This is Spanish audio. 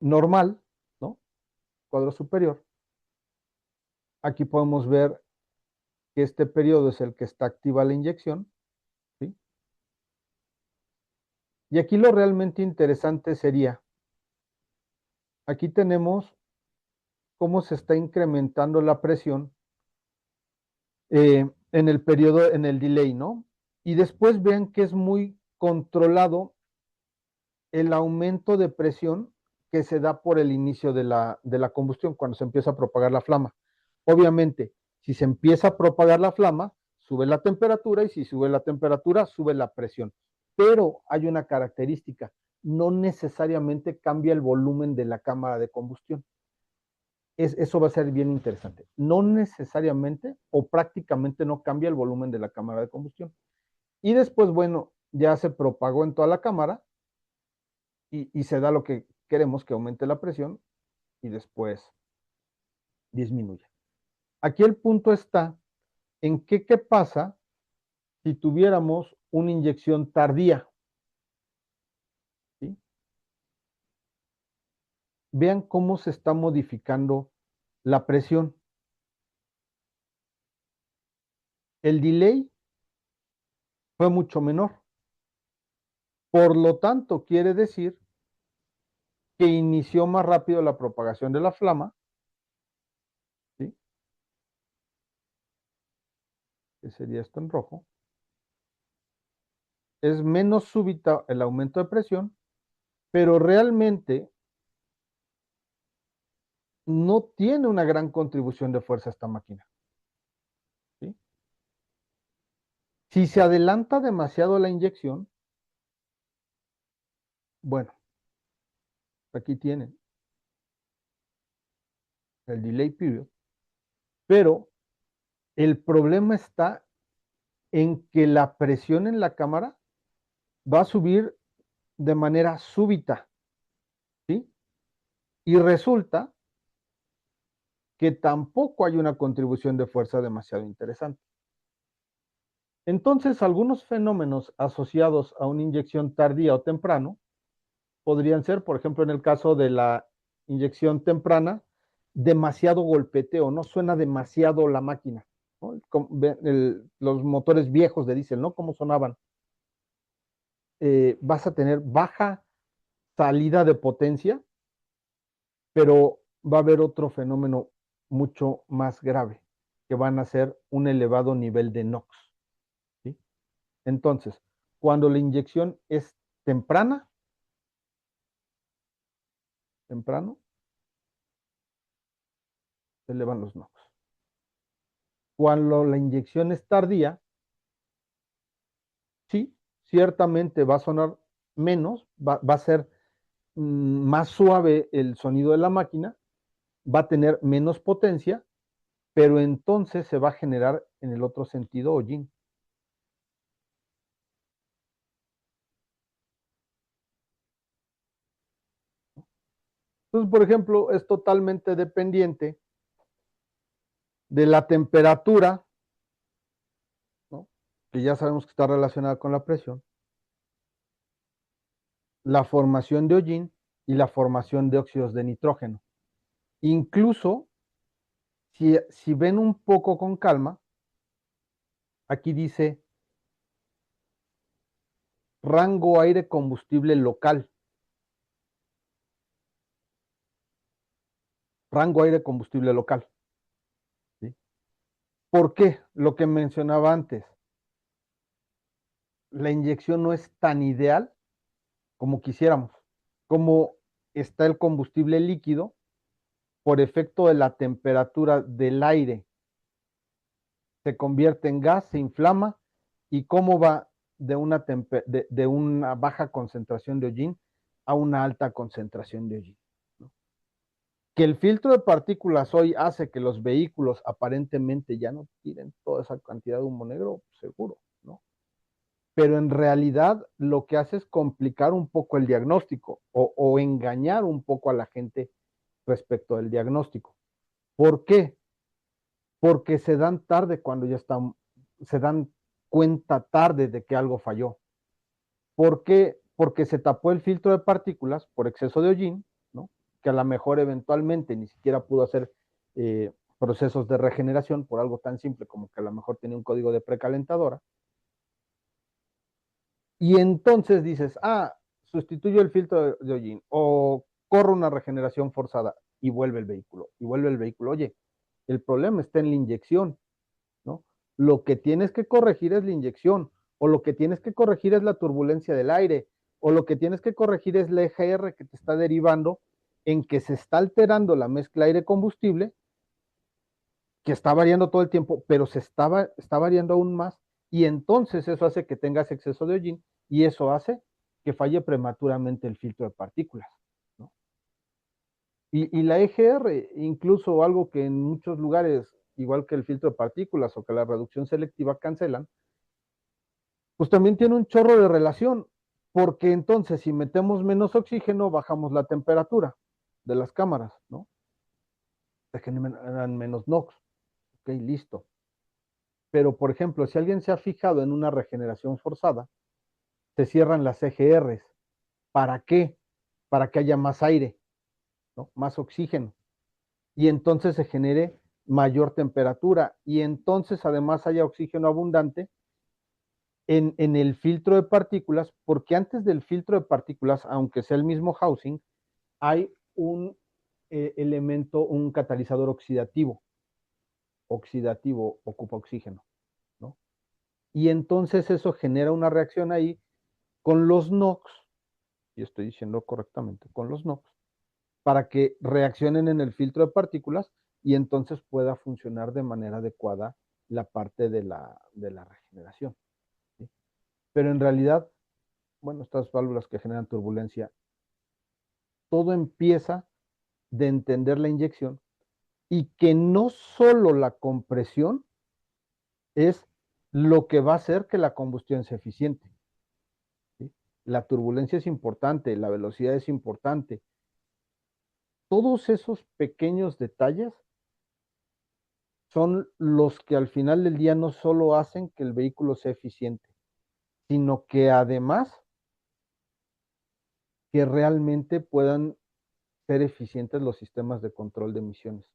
normal, ¿no? Cuadro superior. Aquí podemos ver que este periodo es el que está activa la inyección, ¿sí? Y aquí lo realmente interesante sería, aquí tenemos cómo se está incrementando la presión en el periodo, en el delay, ¿no? Y después vean que es muy controlado el aumento de presión que se da por el inicio de la combustión, cuando se empieza a propagar la flama. Obviamente, si se empieza a propagar la flama, sube la temperatura, y si sube la temperatura, sube la presión. Pero hay una característica, no necesariamente cambia el volumen de la cámara de combustión. Eso va a ser bien interesante. No necesariamente o prácticamente no cambia el volumen de la cámara de combustión. Y después, bueno, ya se propagó en toda la cámara y se da lo que queremos, que aumente la presión y después disminuye. Aquí el punto está en qué pasa si tuviéramos una inyección tardía. ¿Sí? Vean cómo se está modificando la presión. El delay fue mucho menor. Por lo tanto, quiere decir que inició más rápido la propagación de la flama, ¿sí? Que sería esto en rojo. Es menos súbita el aumento de presión, pero realmente no tiene una gran contribución de fuerza esta máquina, ¿sí? Si se adelanta demasiado la inyección, bueno, aquí tienen el delay period, pero el problema está en que la presión en la cámara va a subir de manera súbita, ¿sí? Y resulta que tampoco hay una contribución de fuerza demasiado interesante. Entonces, algunos fenómenos asociados a una inyección tardía o temprano podrían ser, por ejemplo, en el caso de la inyección temprana, demasiado golpeteo, no suena demasiado la máquina, ¿no? Los motores viejos de diésel, ¿no? ¿Cómo sonaban? Vas a tener baja salida de potencia, pero va a haber otro fenómeno mucho más grave, que van a ser un elevado nivel de NOx, ¿sí? Entonces, cuando la inyección es temprano, se elevan los NOx. Cuando la inyección es tardía, sí, ciertamente va a sonar menos, va a ser más suave el sonido de la máquina, va a tener menos potencia, pero entonces se va a generar en el otro sentido hollín. Entonces, por ejemplo, es totalmente dependiente de la temperatura, ¿no? Que ya sabemos que está relacionada con la presión, la formación de hollín y la formación de óxidos de nitrógeno. Incluso, si ven un poco con calma, aquí dice rango aire combustible local. Rango aire combustible local, ¿sí? ¿Por qué? Lo que mencionaba antes, la inyección no es tan ideal como quisiéramos. Como está el combustible líquido, por efecto de la temperatura del aire, se convierte en gas, se inflama, y cómo va de una baja concentración de hollín a una alta concentración de hollín, ¿no? Que el filtro de partículas hoy hace que los vehículos aparentemente ya no tiren toda esa cantidad de humo negro, seguro, ¿no? Pero en realidad lo que hace es complicar un poco el diagnóstico o engañar un poco a la gente respecto del diagnóstico. ¿Por qué? Porque se dan tarde cuando ya están, se dan cuenta tarde de que algo falló. ¿Por qué? Porque se tapó el filtro de partículas por exceso de hollín, ¿no? que a lo mejor eventualmente ni siquiera pudo hacer procesos de regeneración por algo tan simple como que a lo mejor tenía un código de precalentadora. Y entonces dices, sustituyo el filtro de hollín o corro una regeneración forzada y vuelve el vehículo, Oye, el problema está en la inyección, ¿no? Lo que tienes que corregir es la inyección, o lo que tienes que corregir es la turbulencia del aire, o lo que tienes que corregir es la EGR que te está derivando en que se está alterando la mezcla aire-combustible, que está variando todo el tiempo, pero está variando aún más, y entonces eso hace que tengas exceso de hollín, y eso hace que falle prematuramente el filtro de partículas, ¿no? Y la EGR, incluso algo que en muchos lugares, igual que el filtro de partículas o que la reducción selectiva cancelan, pues también tiene un chorro de relación, porque entonces si metemos menos oxígeno, bajamos la temperatura de las cámaras, ¿no? Se generan menos NOx. Ok, listo. Pero, por ejemplo, si alguien se ha fijado en una regeneración forzada, se cierran las EGRs. ¿Para qué? Para que haya más aire, ¿no? Más oxígeno. Y entonces se genere mayor temperatura. Y entonces además haya oxígeno abundante en el filtro de partículas, porque antes del filtro de partículas, aunque sea el mismo housing, hay un elemento, un catalizador oxidativo. Oxidativo ocupa oxígeno, ¿no? Y entonces eso genera una reacción ahí con los NOx, y estoy diciendo correctamente, con los NOx, para que reaccionen en el filtro de partículas y entonces pueda funcionar de manera adecuada la parte de la regeneración, ¿sí? Pero en realidad, bueno, estas válvulas que generan turbulencia, todo empieza de entender la inyección y que no solo la compresión es lo que va a hacer que la combustión sea eficiente, ¿sí? La turbulencia es importante, la velocidad es importante. Todos esos pequeños detalles son los que al final del día no solo hacen que el vehículo sea eficiente, sino que además que realmente puedan ser eficientes los sistemas de control de emisiones.